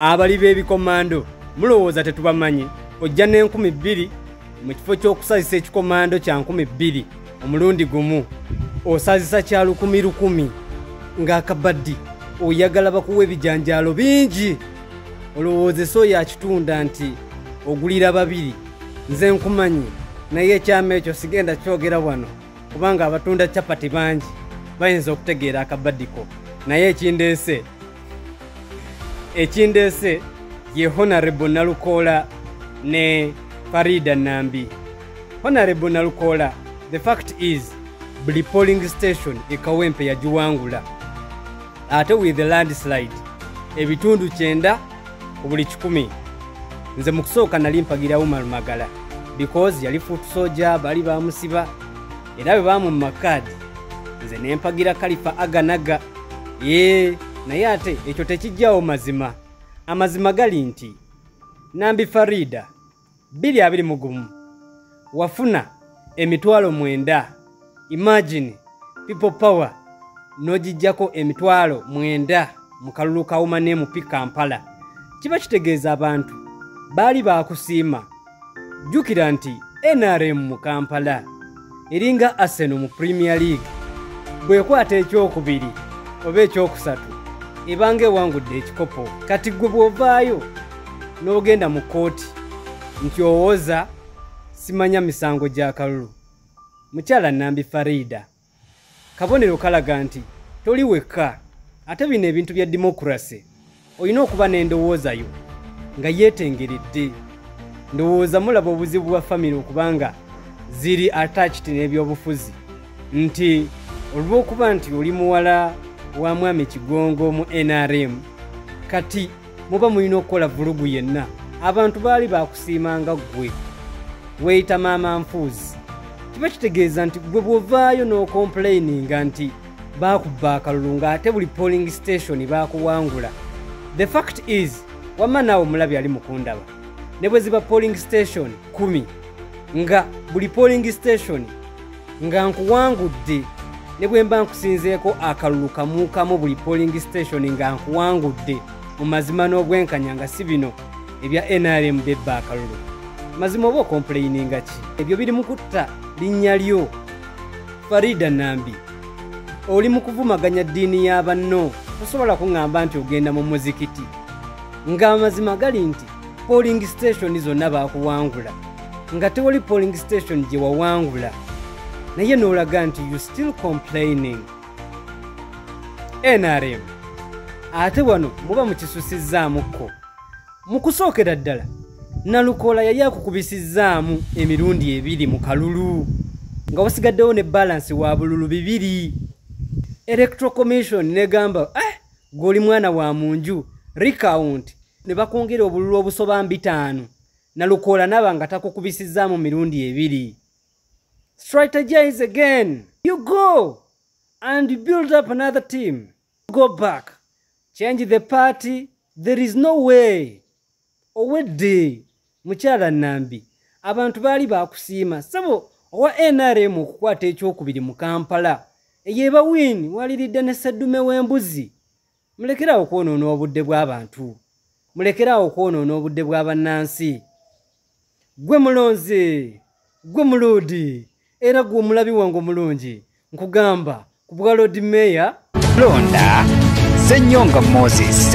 Abali b'ebikomando mulowooza tetubamanyi ojja n'2,000 mu kifo ky'okusazisa ekikomando kya 2,000 omulundi gumu osazisa kya 1,000 ng'akabaddi oyagala bakuwa ebijanjaalo bingi olowoozesa oyo akitunda nti ogulira babiri nze nkumanyi naye ekyama ekyo sigenda kyogera wano kubanga abatunda capati bangi bayinza okutegeera akabaddiko naye ekindeese ye Honorable Nalukoola ne Farida Nambi. Honorable Nalukoola, the fact is buli polling station ekawempe yagiwangula ate with the landslide ebitundu 9 ku buli 100. Nze mu kusooka nali mpagira Umar Magala because yali foot soldier bali bamusiba era bwe bamumakadi nze ne mpagira Khalifa Aganaga naye ate ekyo tekijjawo mazima. Amazima gali nti Nambi Farida 221 wafuna emitwalo 9. Imagine people power nojijjako emitwalo 9 mu kalulu kawuma ne mu Kampala. Kiba kitegeeza abantu baali bakusiima. Jukira nti NRM mu Kampala eringa Arsenal mu Premier League bwekwata ekyokubiri oba ekyokusatu ebange wangudde ekikopo kati gwe bwovaayo n'ogenda mu kooti nti owoza simanya misango gya kalulu. Mukyala Nambi Farida kabonero kalaga nti toli wekka ate bino ebintu bya demokrasi olina okuba n'endowoozayo nga yeetengeredde. Ndowooza mulaba obuzibu bwa famire okubanga ziri attached n'ebyobufuzi nti olw'okuba nti oli muwala wa Mwami Kigongo mu NRM kati muba mulina okukola vulugu yenna. Abantu baali bakusiimanga ggwe weeyita maama nfuuzi. Kiba kitegeeza nti gwe bwovaayo n'ocomplaininga nti baakubba akalulu ng'ate buli polling station baakuwangula. The fact is wamma naawe omulabi ali mukundaba ne bwe ziba polling station 10 nga buli polling station nga nkuwangudde ne bwe mba nkusinzeeko akalulu kamu buli polling station nga nkuwangudde mu mazima n'obwenkanya nga si bino ebya NRM bebba akalulu. Mazima oba complaininga ki? Ebyo biri mu kutta linnya lyo. Farida Nambi oli mu kuvumaganya ddiini y'abanno tosobola kuŋŋamba nti ogenda mu muzikiti nga amazima gali nti polling station zonna baakuwangula nga tewali polling station gye wawangula naye n'olaga nti you still complaining. NRM ate wano muba mukisusizzaamuko. Mu kusookera ddala Nalukoola yali akukubisizzaamu emirundi 2 mu kalulu nga wasigaddewo ne balance wa bululu 2. Electoral Commission negamba goli mwana wa munju recount ne bakwongera obululu obusoba 5. Nalukoola naba nga takukubisizzaamu mirundi 2. Strategize again. You go and build up another team. Go back. Change the party. There is no way. Owedde Mukyala Nambi abantu baali bakusiima sabo owa NRM okukwata ekyokubiri mu Kampala eyeba win waliridde ne Sseddume w'embuzi. Mulekerawo okwonoona obudde bw'abantu. Mulekerawo okwonoona obudde bw'abannansi. Gwe mulonze, gwe muludi era gwe omulabi wange omulungi nkugamba ku bwa Lord Mayor Londa Ssenyonga Moses